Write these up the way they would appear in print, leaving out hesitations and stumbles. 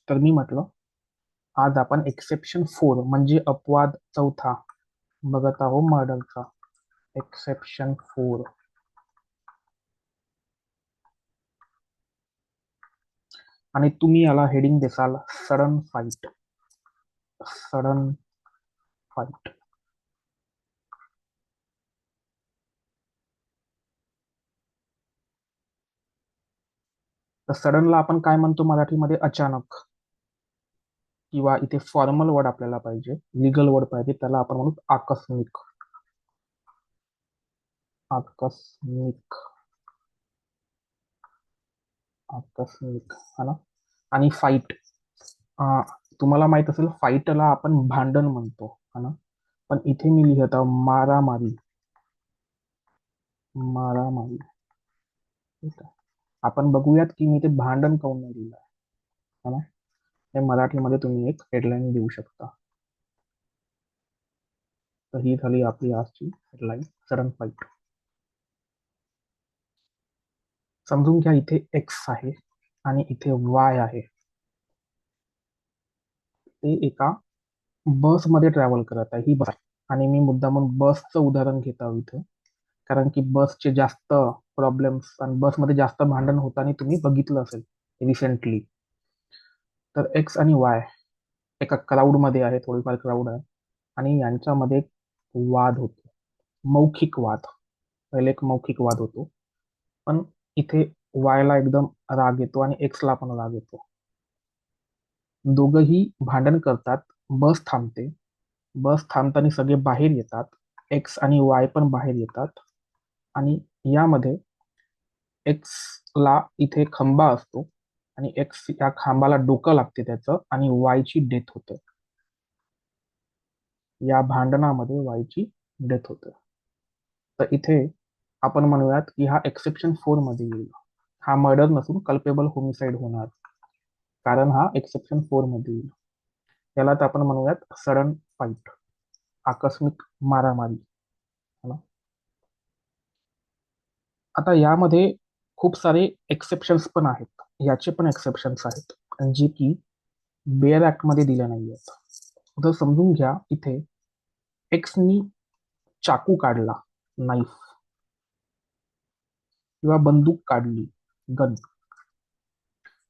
तर मी म्हटलं आज आपण एक्सेप्शन 4 म्हणजे अपवाद चौथा बघत आहोत मर्डरचा. एक्सेप्शन 4. आणि तुम्ही याला हेडिंग देसाल सडन फाईट. Sudden fight. तर सडनला आपण काय म्हणतो मराठीमध्ये? अचानक. किंवा इथे फॉर्मल वर्ड आपल्याला पाहिजे, लिगल वर्ड पाहिजे, त्याला आपण म्हणू आकस्मिक. आकस्मिक. आकस्मिक हा ना. आणि फाईट, तुम्हाला माहित असेल फाईटला आपण भांडण म्हणतो हा ना. पण इथे मी लिहित आहो मारामारी. मारामारी. ठीक आहे. आपण बघूयात की मी ते भांडण काऊन नाही लिहिलं आहे ना. हे मराठीमध्ये तुम्ही एक हेडलाईन देऊ शकता. तर ही झाली आपली आजची हेडलाईन, सडन फाईट. समजून घ्या इथे एक्स आहे आणि इथे वाय आहे. ते एका बसमध्ये ट्रॅव्हल करत आहे, ही बस आहे. आणि मी मुद्दामून बसचं उदाहरण घेत आहोत इथे, कारण की बसचे जास्त प्रॉब्लेम्स आणि बसमध्ये जास्त भांडण होताना तुम्ही बघितलं असेल रिसेंटली. तर एक्स आणि वाय एका क्राऊडमध्ये आहे, थोडीफार क्राऊड आहे, आणि यांच्यामध्ये एक वाद होतो, मौखिक वाद. पहिले एक मौखिक वाद होतो, पण इथे वायला एकदम राग येतो आणि एक्सला पण राग येतो. दोघंही भांडण करतात. बस थांबते. बस थांबताना सगळे बाहेर येतात. एक्स आणि वाय पण बाहेर येतात. आणि यामध्ये एक्सला इथे खंबा असतो आणि एक्स या खांबाला डोकं लागते त्याचं आणि वायची डेथ होते. या भांडणामध्ये वायची डेथ होते. तर इथे आपण म्हणूयात की हा एक्सेप्शन 4 मध्ये येईल. हा मर्डर नसून कल्पेबल होमिसाइड होणार, कारण हा एक्सेप्शन 4 मध्ये येईल. यालाच आपण म्हणूयात सडन फाईट, आकस्मिक मारामारी है ना. आता यामध्ये खूप सारे एक्सेप्शन्स पण आहेत. याचे पण एक्सेप्शन्स आहेत जे की बेअर ऍक्ट मध्ये दिले नाही आहेत. तर समजून घ्या इथे एक्सनी चाकू काढला, नाईफ, किंवा बंदूक काढली, गन,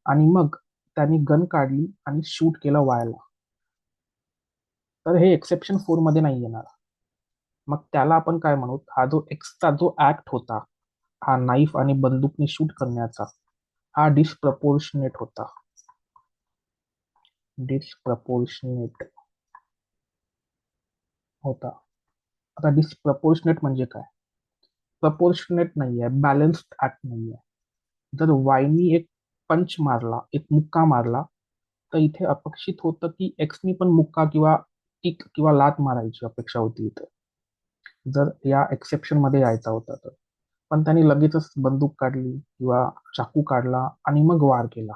आणि मग त्यांनी गन काढली आणि शूट केलं वायला. तर हे एक्सेप्शन 4 मध्ये नाही येणार. मग त्याला आपण काय म्हणू? हा जो एक्सचा जो ऍक्ट होता, हा नाईफ आणि बंदूकने शूट करण्याचा, हा डिसप्रपोर्शनेट होता. डिसप्रपोर्शनेट होता. आता डिसप्रपोर्शनेट म्हणजे काय? प्रपोर्शनेट नाही आहे, बॅलन्स्ड ऍक्ट नाही आहे. जर वायनी एक पंच मारला, एक मुक्का मारला, तर इथे अपेक्षित होतं की एक्सनी पण मुक्का किंवा किक किंवा लात मारायची अपेक्षा होती इथे, जर या एक्सेप्शन मध्ये यायचा होता तर. पण त्यांनी लगेचच बंदूक काढली किंवा चाकू काढला आणि मग वार केला.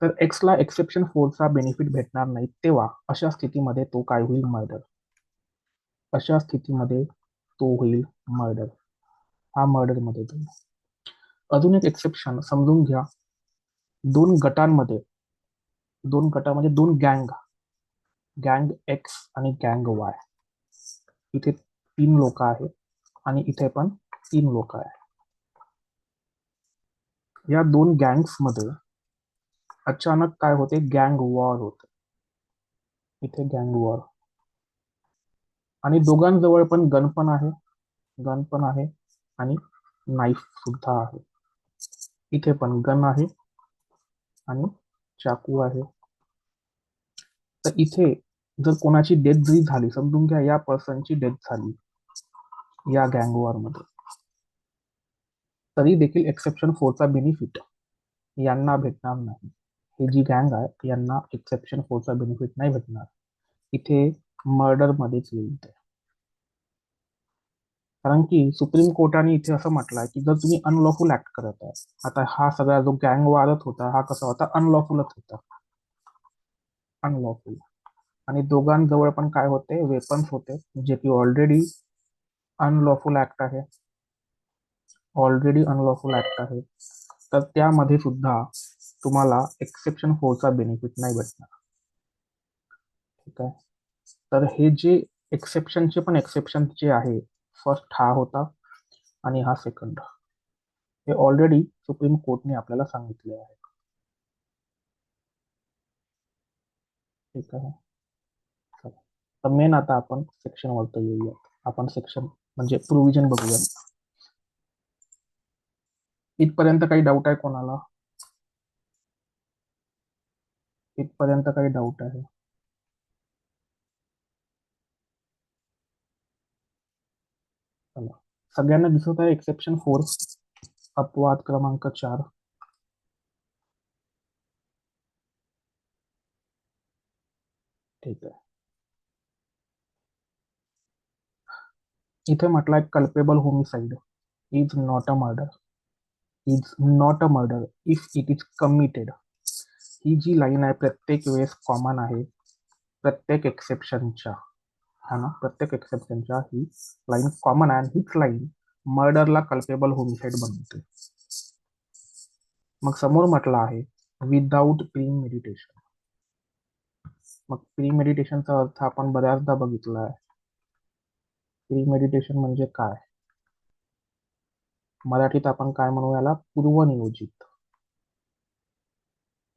तर एक्सला एक्सेप्शन 4 चा बेनिफिट भेटणार नाही. तेव्हा अशा स्थितीमध्ये तो काय होईल? मर्डर. अशा स्थितीमध्ये तो होईल मर्डर. हा मर्डर मध्ये जाईल. अजून एक एक्सेप्शन समजून घ्या. दोन गटांमध्ये, दोन गटा म्हणजे दोन गँग, गँग एक्स आणि गँग वाय. इथे 3 लोक आहेत आणि इथे पण 3 लोक आहेत. या दोन गँग्स मध्ये अचानक काय होते? गँग वॉर होते. इथे गँग वॉर. आणि दोघांजवळ पण गन पण आहे, गन पण आहे आणि नाईफ सुद्धा आहे. इथे पण गन आहे आणि चाकू आहे. तर इथे जर कोणाची डेथ जरी झाली, समजून घ्या या पर्सनची डेथ झाली या गँग वॉर मध्ये, तरी देखील एक्सेप्शन 4 चा बेनिफिट यांना भेटणार नाही. हे जी गँग आहे यांना एक्सेप्शन 4 चा बेनिफिट नाही भेटणार. इथे मर्डर मध्येच येईल ते. कारण की सुप्रीम कोर्टाने इथे असं म्हटलंय की जर तुम्ही अनलॉफुल ऍक्ट करत आहे, आता हा सगळा जो गँग वारत होता हा कसा होता? अनलॉफुलच होता. अनलॉफुल. आणि दोघांजवळ पण काय होते? वेपन्स होते, जे की ऑलरेडी अनलॉफुल ऍक्ट आहे. ऑलरेडी अनलॉफुल ऍक्ट आहे. तर त्यामध्ये सुद्धा तुम्हाला एक्सेप्शन 4चा बेनिफिट नाही भेटणार. ठीक आहे. तर हे जे एक्सेप्शनचे पण एक्सेप्शन जे आहे, फर्स्ट हा होता आणि हा सेकंड, हे ऑलरेडी सुप्रीम कोर्टने आपल्याला सांगितले आहे. ठीक आहे. चला. तर मेन आता आपण सेक्शन वरती येऊयात. आपण सेक्शन म्हणजे प्रोव्हिजन बघूया. इथपर्यंत काही डाऊट आहे कोणाला? इथपर्यंत काही डाऊट आहे? चला. सगळ्यांना दिसत आहे एक्सेप्शन 4, अपवाद क्रमांक 4. ठीक आहे. इथे म्हटलंय culpable homicide is not a murder, is not a murder if it is committed. ही जी लाईन आहे प्रत्येक वेळेस कॉमन आहे, प्रत्येक एक्सेप्शनच्या. हा ना, प्रत्येक एक्सेप्शनच्या ही लाईन कॉमन आहे आणि हीच लाईन मर्डरला कल्पेबल होमिसाइड बनवते. मग समोर म्हटलं आहे विदाऊट प्री मेडिटेशन. मग प्री मेडिटेशनचा अर्थ आपण बऱ्याचदा बघितला आहे. प्री मेडिटेशन म्हणजे काय? मराठीत आपण काय म्हणू याला? पूर्वनियोजित.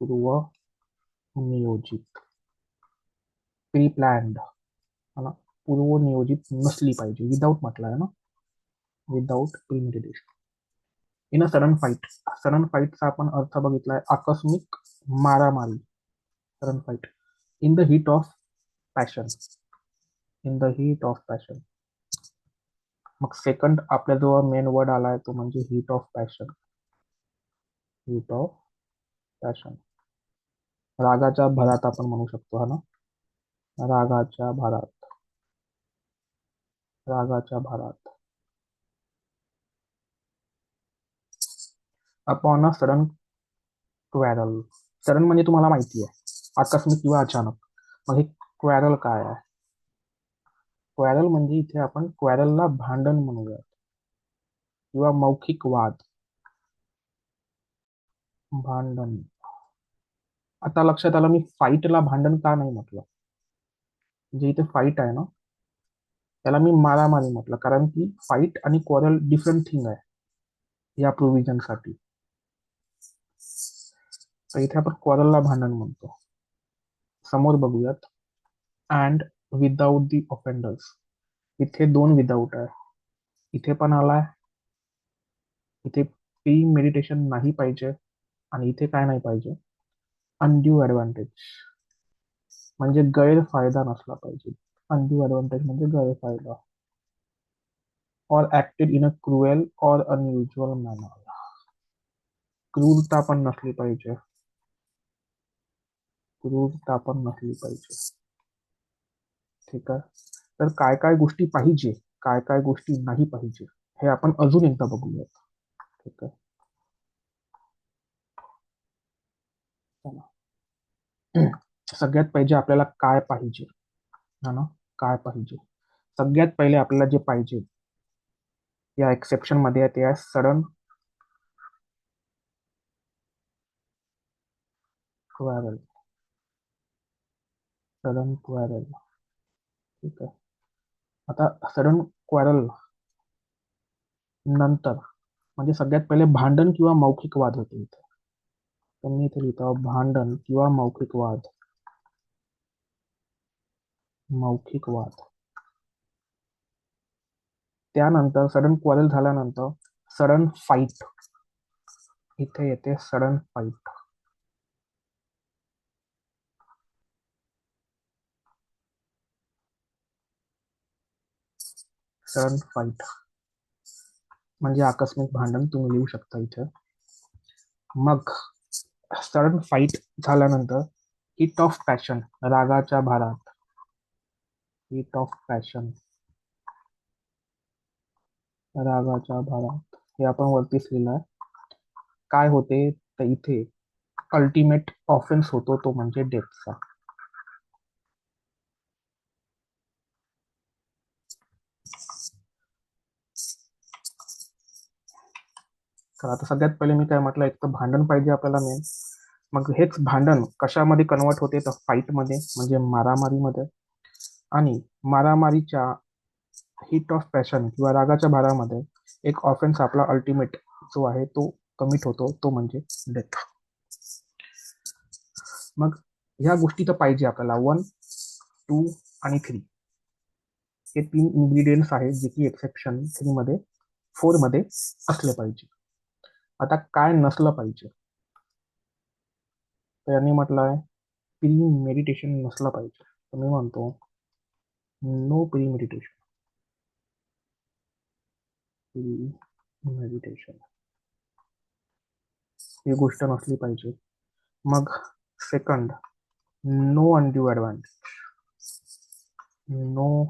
पूर्वनियोजित, प्री प्लॅन्ड. है ना, पूर्वनियोजित नसली पाहिजे. विदाऊट म्हटलं आहे ना, without premeditation. In a sudden fight. Sudden फाईटचा आपण अर्थ बघितलाय आकस्मिक मारामारी. Sudden fight in the heat of passion. In the heat of passion. मग सेकंड आपल्याजवळ मेन वर्ड आलाय तो म्हणजे heat of passion. Heat of passion. रागाच्या भरात आपण म्हणू शकतो. हा ना, रागाच्या भरात. रागाच्या भरात. Upon a sudden quarrel. Sudden म्हणजे तुम्हाला माहिती आहे आकस्मिक किंवा अचानक. मग हे क्वॅरल काय आहे? क्वॅरल म्हणजे इथे आपण क्वॅरलला भांडण म्हणूया किंवा मौखिक वाद. भांडण. आता लक्षात आलं मी फाईटला भांडण का नाही म्हटलं. जे इथे फाईट आहे ना, त्याला मी मारामारी म्हटलं कारण की फाईट आणि क्वॉरल डिफरंट थिंग आहे या प्रोव्हिजन साठी. तर इथे आपण क्वॉरलला भांडण म्हणतो. समोर बघूयात. And without the offenders. इथे दोन विदाऊट आहे. इथे पण आलाय. इथे प्री मेडिटेशन नाही पाहिजे आणि इथे काय नाही पाहिजे? अनड्यू ऍडव्हान्टेज म्हणजे गैरफायदा नसला पाहिजे. अनड्यू ऍडव्हान्टेज म्हणजे गैरफायदा. और ऍक्टेड इन अ क्रुएल और अनयुजुअल मॅनर. क्रूरता पण नसली पाहिजे. क्रूरता पण नसली पाहिजे. ठीक आहे. तर काय काय गोष्टी पाहिजे, काय काय गोष्टी नाही पाहिजे, हे आपण अजून एकदा बघूयात. ठीक आहे. चला. सगळ्यात पहिले आपल्याला काय पाहिजे? हा ना, काय पाहिजे? सगळ्यात पहिले आपल्याला जे पाहिजे या एक्सेप्शन मध्ये ते आहे सडन क्वॅरल. सडन क्वॅरल. ठीक आहे. आता सडन क्वॅरल नंतर म्हणजे सगळ्यात पहिले भांडण किंवा मौखिक वाद होते इथे. तर मी इथे लिहितो भांडण किंवा मौखिक वाद. मौखिक वाद. त्यानंतर सडन क्वॉरल झाल्यानंतर सडन फाईट. इथे येते सडन फाईट. सडन फाईट म्हणजे आकस्मिक भांडण तुम्ही लिहू शकता इथे. मग सडन फाईट झाल्यानंतर हिट ऑफ पॅशन. रागाच्या भारात. Hit of passion. रागाच्या भारात हे आपण वरतीच लिहिलं आहे. काय होते तर इथे अल्टिमेट ऑफेन्स होतो तो म्हणजे डेथचा. तर आता सगळ्यात पहिले मी काय म्हटलं, एक तर भांडण पाहिजे आपल्याला मेन. मग हेच भांडण कशामध्ये कन्वर्ट होते तर फाईटमध्ये म्हणजे मारामारीमध्ये. आणि मारामारीच्या हिट ऑफ पॅशन किंवा रागाच्या भारामध्ये एक ऑफेन्स आपला अल्टिमेट जो आहे तो कमिट होतो, तो म्हणजे डेथ. मग ह्या गोष्टी तर पाहिजे आपल्याला, 1, 2 आणि 3 हे 3 इन्ग्रेडियंट्स आहेत जे की एक्सेप्शन 3 मध्ये 4 मध्ये असले पाहिजे. आता काय नसलं पाहिजे, तर यांनी म्हटलं आहे प्री मेडिटेशन नसलं पाहिजे. तर मी म्हणतो no premeditation. Premeditation ही गोष्ट नसली पाहिजे. मग second, no undue advantage. No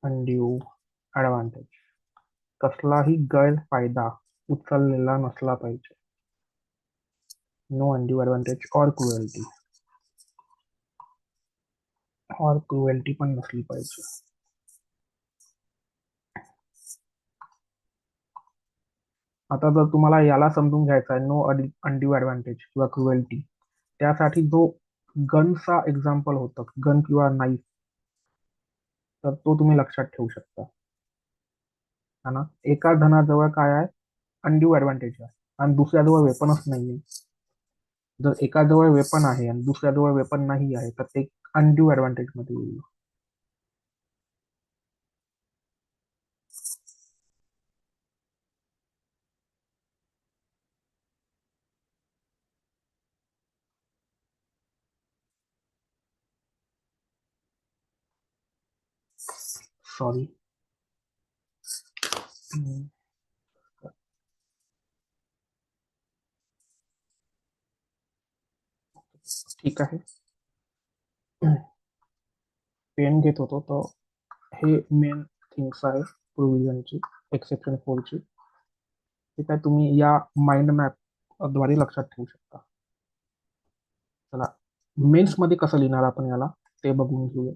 undue advantage, कसलाही गैरफायदा उचललेला नसला पाहिजे. No undue advantage or cruelty पण नसली पाहिजे. आता जर तुम्हाला याला समजून घ्यायचा आहे नो अनड्यू ॲडव्हान्टेज किंवा क्रुएल्टी, त्यासाठी जो गनचा एक्झाम्पल होतं, गन किंवा नाईफ, तर तो तुम्ही लक्षात ठेवू शकता. है ना. एका जणाजवळ काय आहे, अनड्यू ॲडव्हान्टेज आहे आणि दुसऱ्याजवळ वेपनच नाहीये. जर एकाजवळ वेपन आहे आणि दुसऱ्याजवळ वेपन नाही आहे तर ते अनड्यू ॲडव्हान्टेज मध्ये येईल. सॉरी. ठीक आहे. पेन घेत होतो तर हे मेन थिंग्स आहे प्रोव्हिजनची, एक्सेप्शन 4ची. ठीक आहे, तुम्ही या माइंड मॅप द्वारे लक्षात ठेवू शकता. चला, मेन्स मध्ये कसं लिहिणार आपण याला ते बघून घेऊया.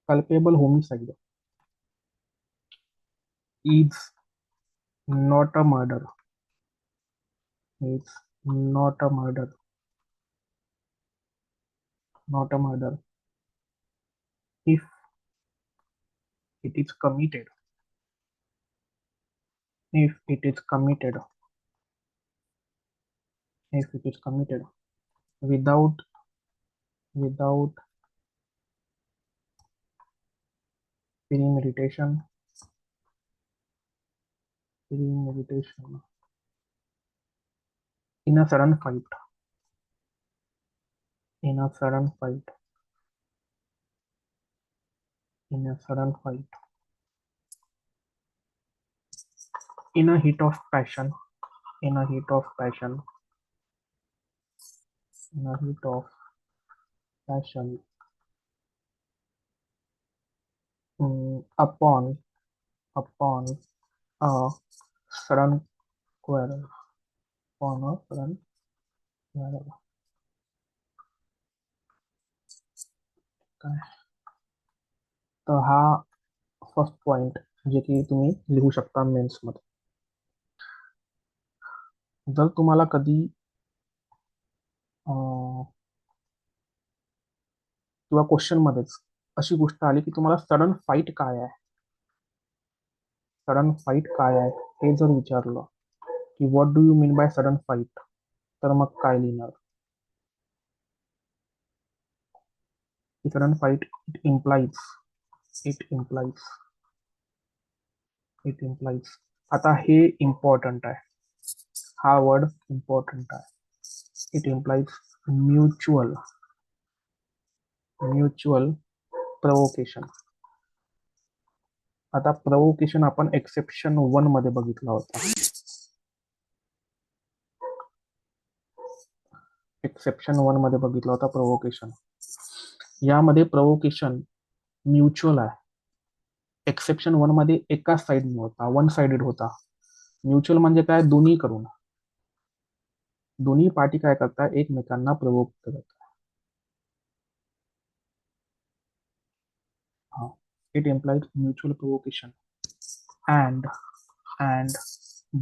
Culpable homicide is not a murder. Is not a murder. Not a murder if it is committed. If it is committed. If it is committed without premeditation. Premeditation in a sudden fight. In a sudden fight. In a sudden fight. In a heat of passion. In a heat of passion. In a heat of passion. Upon a sudden quarrel. Upon a sudden quarrel. काय तर हा first point जे की तुम्ही लिहू शकता men's मध्ये. जर तुम्हाला कधी किंवा क्वेश्चन मध्येच अशी गोष्ट आली की तुम्हाला सडन फाईट काय आहे, सडन फाईट काय आहे हे जर विचारलं की what do you mean by sudden fight, तर मग काय लिहिणार की sudden fight it implies. It implies. आता हे इम्पॉर्टंट आहे, हा वर्ड इम्पॉर्टंट आहे. It implies mutual mutual provocation. आता प्रवोकेशन आपण एक्सेप्शन 1 मध्ये बघितला होता. एक्सेप्शन 1 मध्ये बघितला होता प्रवोकेशन. यामध्ये प्रवोकेशन म्युच्युअल आहे. एक्सेप्शन 1 मध्ये एकाच साइडने होता, वन साइडेड होता. म्युच्युअल म्हणजे काय, दोन्ही करून, दोन्ही पार्टी काय करतात एकमेकांना प्रवोक करतात. हा, it implies mutual provocation and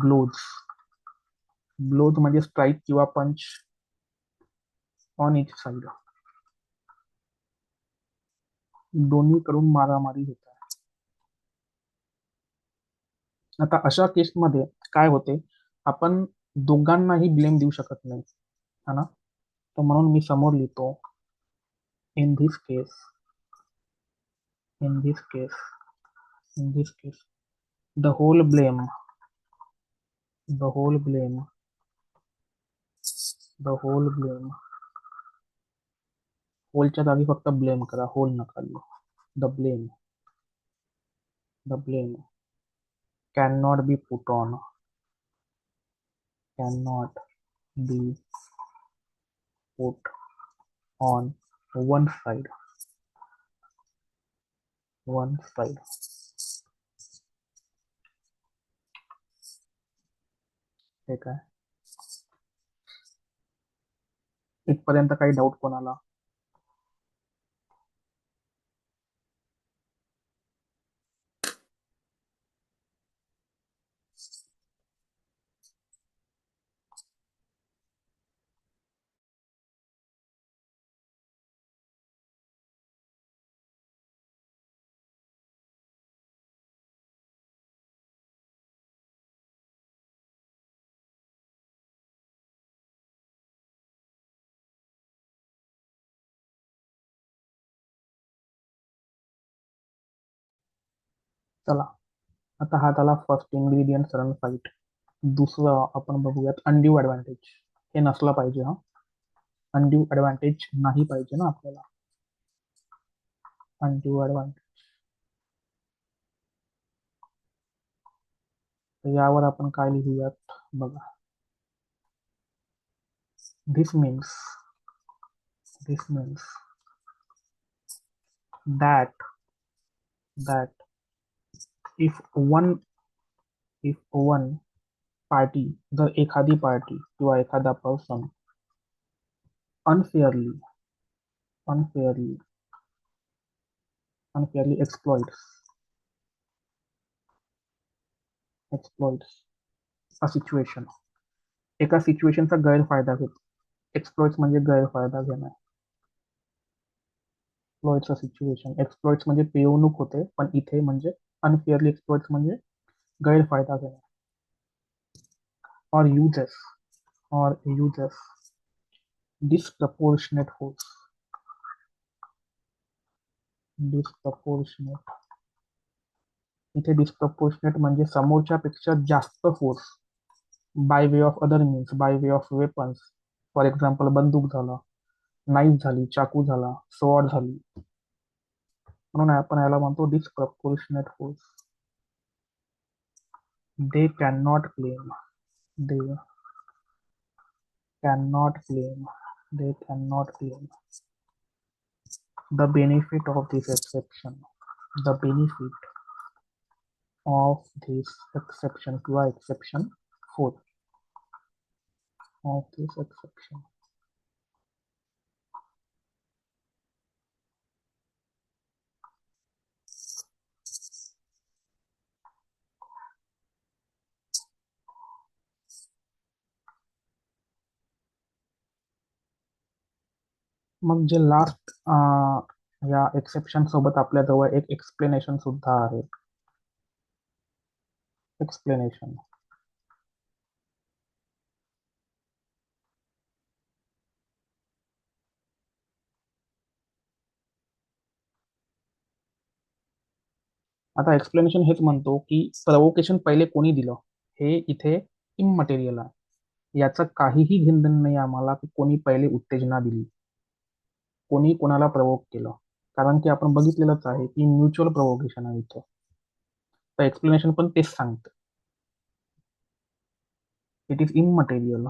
glows blows म्हणजे स्ट्राईक किंवा पंच ऑन इच साइड. दोन्हीकडून मारामारी होते. आता अशा केसमध्ये काय होते, आपण दोघांनाही ब्लेम देऊ शकत नाही, है ना. तर म्हणून मी समोर लिहितो, in this case, in this case, in this case the whole blame, the whole blame, the whole blame, होलच्या जागी फक्त ब्लेम करा, होल नका लिहू. The blame, the blame can not be put on, can not be put on one side, one side. ठीक आहे. इथपर्यंत काही डाऊट कोणाला? चला, आता हा झाला फर्स्ट इन्ग्रेडियंट सडन फाईट. दुसरं आपण बघूयात अनड्यू ॲडव्हान्टेज. हे नसला पाहिजे हा. अनड्यू ॲडव्हान्टेज नाही पाहिजे ना आपल्याला. अनड्यू ॲडव्हान्टेज, तर यावर आपण काय लिहूयात बघा. This means, this means that, that if one, if one party, जर एखादी पार्टी किंवा एखादा पर्सन अनफेअरली, अनफेअरली, अनफेअरली एक्सप्लॉइट्स अ सिच्युएशन, एका सिच्युएशनचा गैरफायदा घेतो. एक्सप्लॉइट्स म्हणजे गैरफायदा घेणं. एक्सप्लॉइट्स अ सिच्युएशन, एक्सप्लॉइट्स म्हणजे पिळवणूक होते, पण इथे म्हणजे अनफेअरली एक्सप्लॉइट्स म्हणजे गैरफायदा घेणं. और uses, or uses disproportionate force, disproportionate, इथे डिस्प्रपोर्शनेट म्हणजे समोरच्या पेक्षा जास्त force, by way of other means, by way of weapons. For example बंदूक झाला, नाईफ झाली, चाकू झाला, स्वॉर्ड झाली. म्हणून आपण याला म्हणतो disproportionate force. They can not claim, they can not claim, they can not claim the benefit of this exception, the benefit of this exception किंवा exception 4 of this exception. मग जे लास्ट या एक्सेप्शन सोबत आपल्याजवळ एक एक्सप्लेनेशन सुद्धा आहे. Explanation, आता एक्सप्लेनेशन हेच म्हणतो की प्रवोकेशन पहिले कोणी दिलं हे इथे इममटेरियल आहे. याचं काहीही घेणं नाही आम्हाला की कोणी पहिले उत्तेजना दिली, कोणी कोणाला प्रवोक केलं, कारण की आपण बघितलेलंच आहे की म्युच्युअल प्रवोकेशन आहे इथं. तर एक्सप्लेनेशन पण तेच सांगतं. It is immaterial,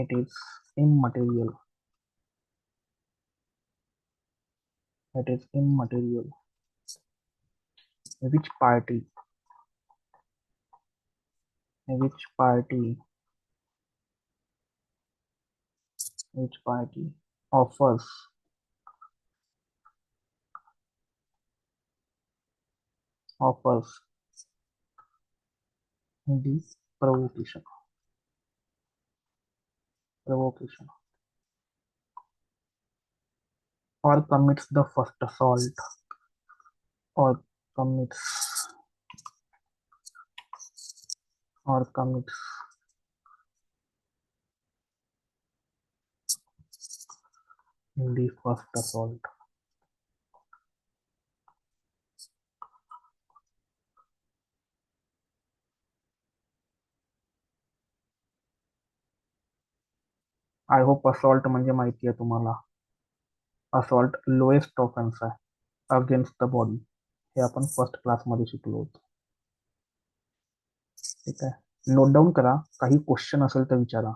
it is immaterial, it is immaterial. Which party, which party, which party offers, offers this provocation. provocation, or commits the first assault, or commits, or commits the first assault. I hope assault म्हणजे माहिती आहे तुम्हाला. Assault lowest offence आहे against the body. हे आपण first क्लासमध्ये शिकलो होतो. ठीक आहे, नोट डाऊन करा. काही क्वेश्चन असेल तर विचारा.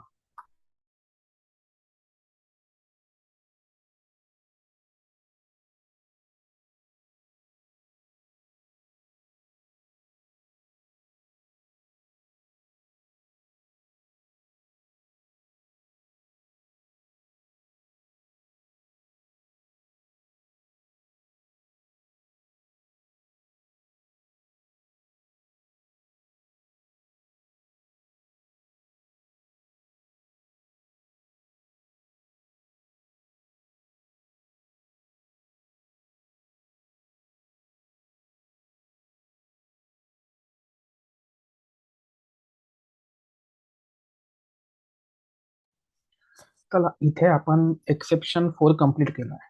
चला, इथे आपण एक्सेप्शन 4 कम्प्लीट केला आहे.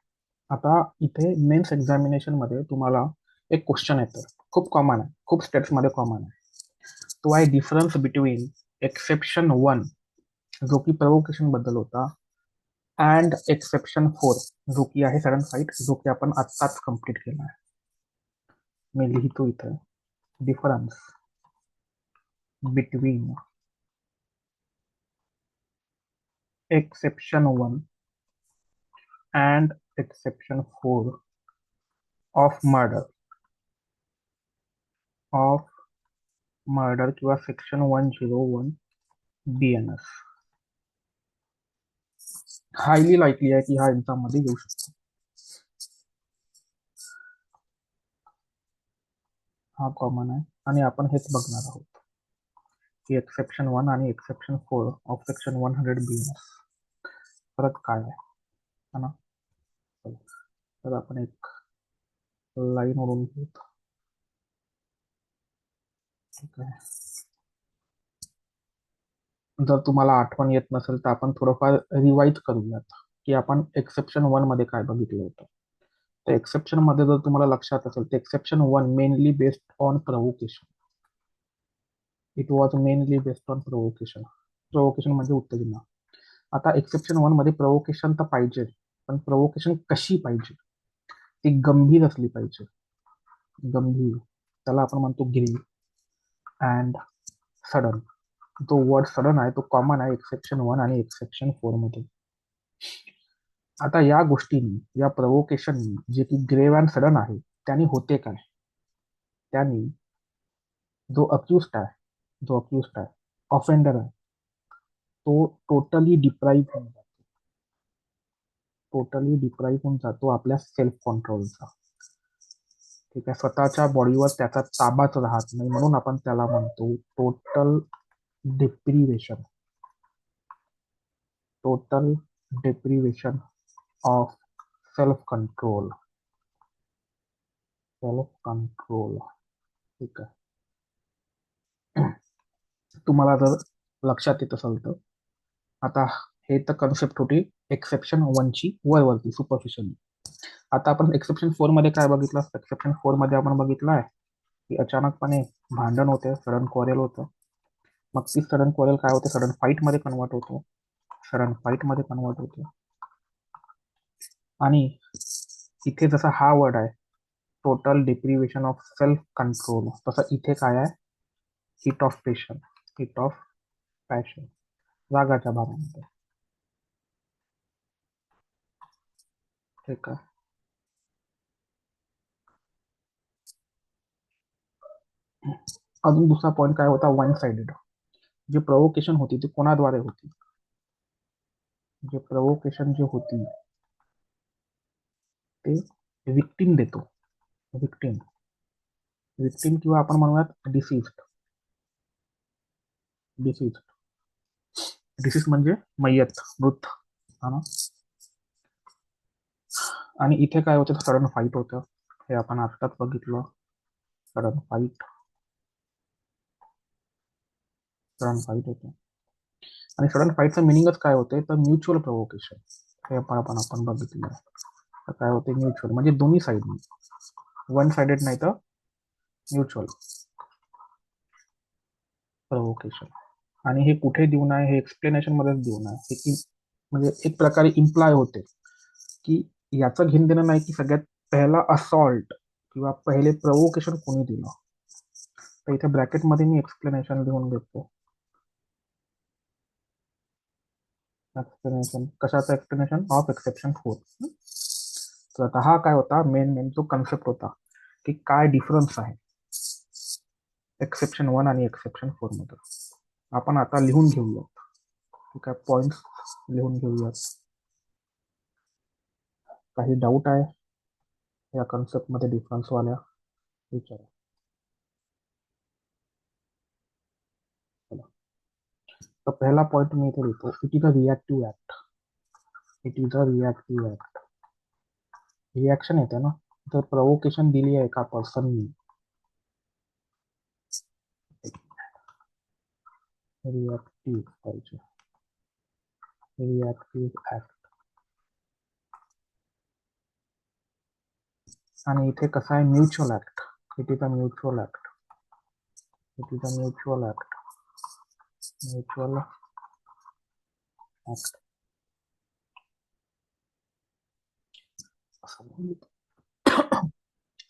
आता इथे मेन्स एक्झामिनेशन मध्ये तुम्हाला एक क्वेश्चन येतं, खूप कॉमन आहे, खूप स्टेट्समध्ये कॉमन आहे. तो आहे डिफरन्स बिटवीन एक्सेप्शन 1 जो की प्रोवोकेशन बद्दल होता अँड एक्सेप्शन 4 जो की आहे सडन फाईट, जो की आपण आत्ताच कम्प्लीट केला आहे. मी लिहितो इथे, difference between exception 1 and exception 4 of murder किंवा सेक्शन 101 BNS हायली लाईकली आहे की हा एक्झाम मध्ये येऊ शकतो. हा कॉमन आहे आणि आपण हेच बघणार आहोत की एक्सेप्शन 1 आणि एक्सेप्शन 4 ऑफ सेक्शन 100 BNS फरक काय आहे, है ना. चला, तर आपण एक लाईन ओढून घेऊत. ठीक आहे, जर तुम्हाला आठवण येत नसेल तर आपण थोडंफार रिवाइज करूयात की आपण एक्सेप्शन 1 मध्ये काय बघितलं होतं. तर एक्सेप्शन मध्ये जर तुम्हाला लक्षात असेल तर exception 1 mainly based on provocation. It was mainly based on provocation. Provocation म्हणजे उत्तेजना. आता एक्सेप्शन 1 मध्ये प्रोवोकेशन तर पाहिजे, पण प्रोवोकेशन कशी पाहिजे, ती गंभीर असली पाहिजे. गंभीर, त्याला आपण म्हणतो गिरी अँड सडन. जो वर्ड सडन आहे तो कॉमन आहे एक्सेप्शन 1 आणि एक्सेप्शन 4 मध्ये. आता या गोष्टींनी, या प्रोवोकेशननी जे की ग्रेव्ह अँड सडन आहे, त्याने होते काय, त्याने जो अक्युस्ड आहे, ऑफेंडर आहे, तो टोटली डिप्राईव्ह होऊन जातो आपल्या सेल्फ कंट्रोलचा. ठीक आहे, स्वतःच्या बॉडीवर त्याचा ताबाच राहत नाही, म्हणून आपण त्याला म्हणतो total deprivation. Total deprivation of self control. Self control. ठीक आहे, तुम्हाला जर लक्षात येत असेल तर आता हे तर कन्सेप्ट होती एक्सेप्शन 1 ची वरवरती सुपरफिशियली. आता आपण एक्सेप्शन 4 मध्ये काय बघितलं. एक्सेप्शन 4 मध्ये आपण बघितलं आहे की अचानकपणे भांडण होते, सडन क्वारेल होतं. मग ती सडन क्वारेल काय होते, सडन फाईट मध्ये कन्वर्ट होतो. आणि इथे जसा हा वर्ड आहे total deprivation of self control, तसं इथे काय आहे, heat of passion, heat of passion, रागाच्या भारामध्ये. ठीक आहे, अजून दुसरा पॉईंट काय होता, वन साइडेड. जे प्रोवोकेशन होती ती कोणाद्वारे होती, जे प्रोवोकेशन जे होती ते विक्टिम देतो. विक्टिम, विक्टिम किंवा आपण म्हणूयात डिसीज्ड. डिसीज म्हणजे मयत, मृत. हा ना. आणि इथे काय होतं, सडन फाईट होतं. हे आपण आत्ताच बघितलं. सडन फाईट, सडन फाईट होतं. आणि सडन फाईटचं मिनिंगच काय होते, तर म्युच्युअल प्रोव्होकेशन. हे आपण बघितलं. तर काय होते, म्युच्युअल म्हणजे दोन्ही साईड, वन साइडेड नाही तर म्युच्युअल प्रोव्होकेशन. आणि हे कुठे देऊन आहे, हे एक्सप्लेनेशन मध्येच देऊन आहे. हे की म्हणजे एक प्रकारे इम्प्लाय होते की याचं घेणं देणं नाही की सगळ्यात पहिला असॉल्ट किंवा पहिले प्रोव्होकेशन कोणी दिलं. तर इथे ब्रॅकेटमध्ये मी एक्सप्लेनेशन लिहून घेतो. एक्सप्लेनेशन कशाचं, एक्सप्लेनेशन ऑफ एक्सेप्शन 4. तर आता हा काय होता, मेन जो कन्सेप्ट होता की काय डिफरन्स आहे एक्सेप्शन 1 आणि एक्सेप्शन 4 मध्ये. आपण आता लिहून घेऊयात. ठीक आहे, पॉइंट्स लिहून घेऊयात. काही डाऊट आहे या कन्सेप्ट मध्ये डिफरन्स वाल्या, विचारा. चला. तर पहिला पॉइंट मी इथे लिहितो, it is a reactive act. It is a reactive act. Reaction येते ना, तर प्रोव्होकेशन दिली आहे एका पर्सननी. रिॲक्टिव्ह पाहिजे, रिॲक्टिव्ह ऍक्ट. आणि इथे कसं आहे, mutual act. It is a mutual act. It is a mutual act. Mutual act.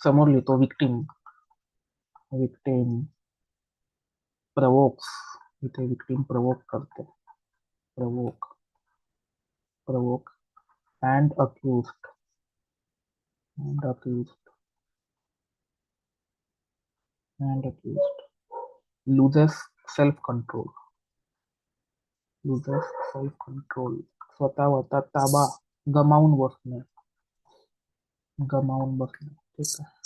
समोर लिहितो विक्टिम. Victim provokes. इथे विक्टिम प्रवोक करते. Provoke, provoke and accused. And accused. And accused loses self control. Loses self control, स्वतःवरचा ताबा गमावून बसणे. गमावून बसणे. ठीक आहे.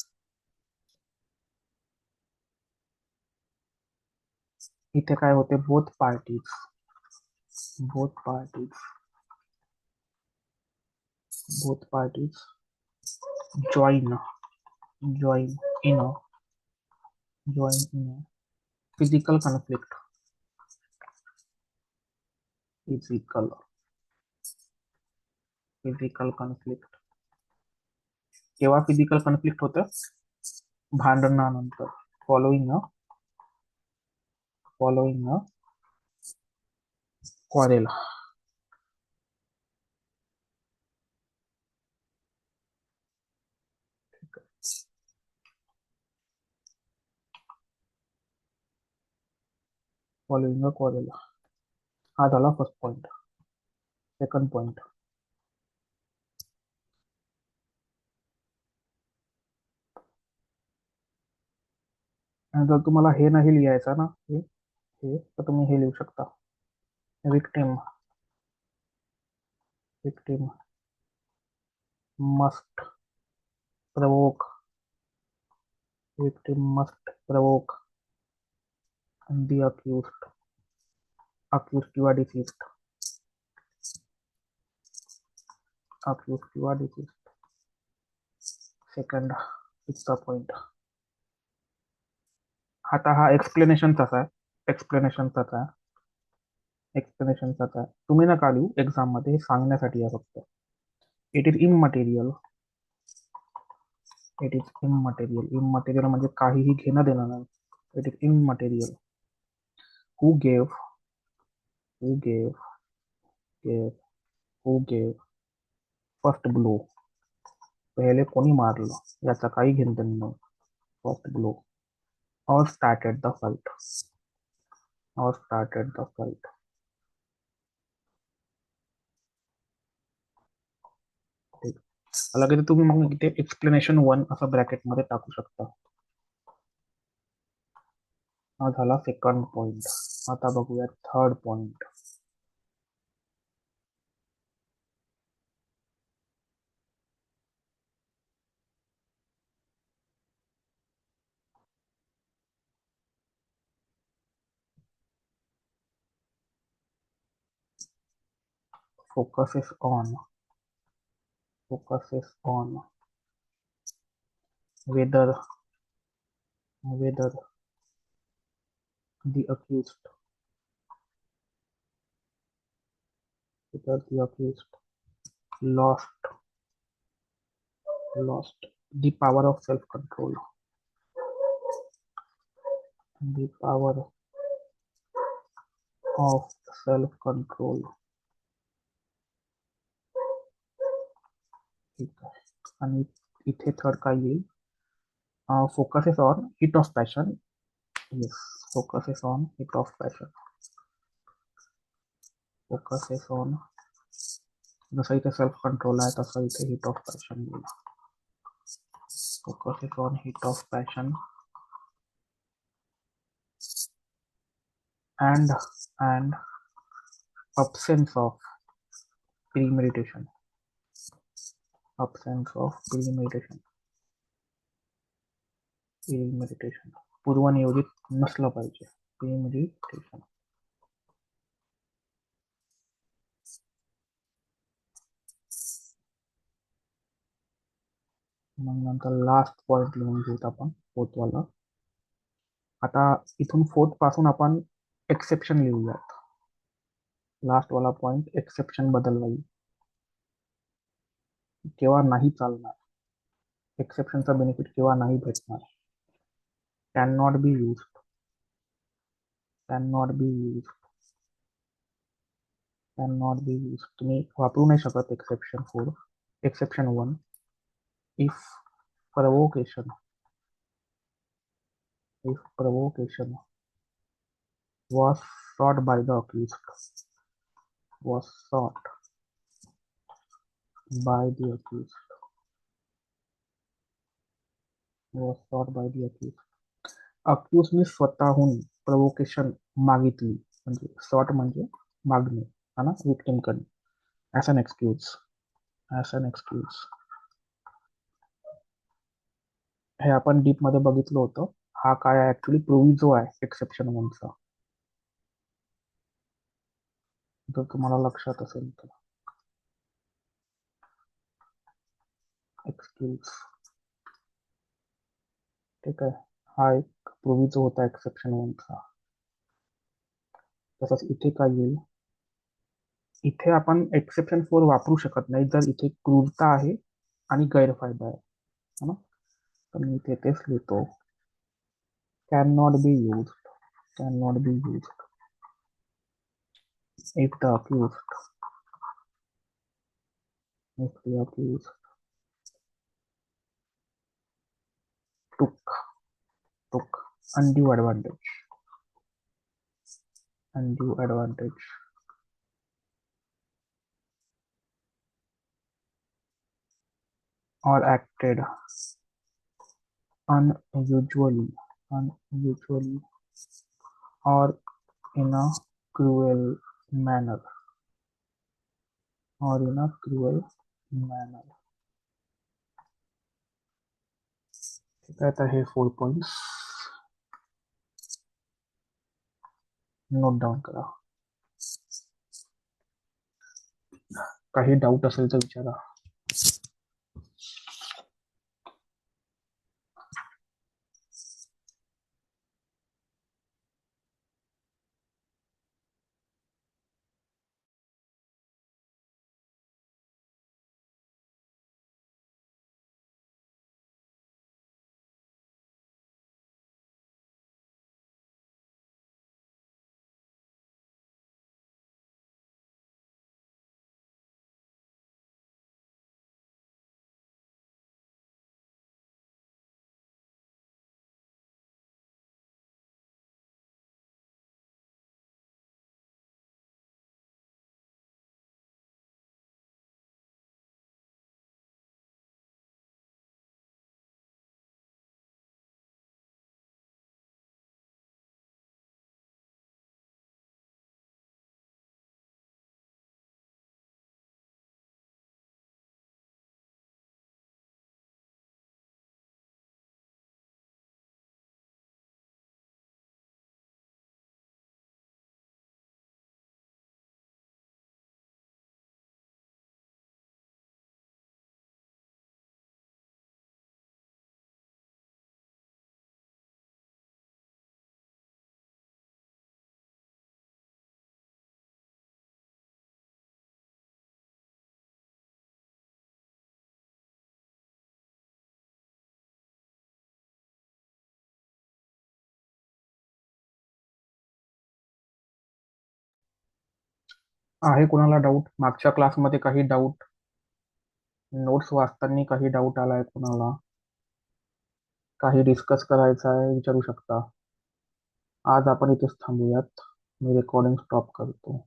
इथे काय होते, both parties. Both parties. Both parties join. Join in a. Join in a physical conflict. Physical, physical conflict. केव्हा फिजिकल कॉन्फ्लिक्ट होतं, भांडणानंतर. Following a, following a quarrel. Following a quarrel. हा झाला फर्स्ट पॉइंट. सेकंड पॉइंट, जर तुम्हाला हे नाही लिहायचं ना, हे तर तुम्ही हे लिहू शकता, victim. Victim must provoke. Victim must provoke the accused. Accused किंवा डिसीज्ड. अक्यूज किंवा डिसीज्ड. सेकंड, तिसरा पॉइंट. आता हा एक्सप्लेनेशनचाच आहे. एक्सप्लेनेशनचाच आहे. एक्सप्लेनेशनचाच आहे. तुम्ही नका लिहू एक्झाम मध्ये, हे सांगण्यासाठी आहे फक्त. It is immaterial. It is immaterial. Immaterial म्हणजे काहीही घेणं देणं नाही. It is immaterial. Who gave, who gave, gave, who gave first blow. पहिले कोणी मारलं याचा काही घेणं देणं नाही. First blow. Or started the fight. Or started the fight. ठीक. लगेच तुम्ही मग इथे एक्सप्लेनेशन 1 असं ब्रॅकेटमध्ये टाकू शकता. हा झाला सेकंड पॉइंट. आता बघूया third point. focuses on focuses on whether whether the accused lost lost the power of self control, the power of self control. ठीक आहे. आणि इथे थर्ड काय येईल? Focuses on hit of passion. Yes, focuses on hit of passion. Focuses on, जसं इथे self control आहे तसं इथे हिट ऑफ पॅशन येईल. Focuses on hit of passion and absence of premeditation. absence of premeditation. पूर्वनियोजित नसलं पाहिजे. प्रीमेडिटेशन. मग नंतर लास्ट पॉइंट लिहून घेऊत आपण फोर्थ वाला. आता इथून फोर्थ पासून आपण एक्सेप्शन लिहूयात. लास्ट वाला पॉइंट एक्सेप्शन बद्दल राहील. केव्हा नाही चालणार, एक्सेप्शनचा बेनिफिट केव्हा नाही भेटणार. Can not be use, can not be use, can not be use. तुम्ही वापरू नाही शकत exception 4. Exception 1, if provocation was sought by the accused, was sought by the accused, was sought by the accused. अक्यूजने स्वतःहून provocation मागितली, म्हणजे sought म्हणजे मागणे, है ना, विक्टिमकडे. As an excuse, as an excuse. हे आपण डीप मध्ये बघितलं होतं. हा काय आहे ऍक्च्युली? प्रोविजो आहे एक्सेप्शन 1चा, जर तुम्हाला लक्षात असेल तर. एक्सक्यूज, ठीक आहे. हा एक प्रोविजो होता एक्सेप्शन 1चा. तसंच इथे काय येईल? इथे आपण एक्सेप्शन 4 वापरू शकत नाही जर इथे क्रूरता आहे आणि गैरफायदा आहे, है ना. तर मी इथे तेच लिहितो, can not be use, can not be use if the accused, if the accused took undue advantage or acted unusually or in a cruel manner, ठीक आहे. तर हे 4 पॉइंट्स नोट डाऊन करा. काही डाऊट असेल तर विचारा. आहे कोणाला डाऊट? मागच्या क्लासमध्ये काही डाऊट, नोट्स वाचताना काही डाऊट आलाय कोणाला? काही डिस्कस करायचं आहे विचारू शकता. आज आपण इथेच थांबूयात. मी रेकॉर्डिंग स्टॉप करतो.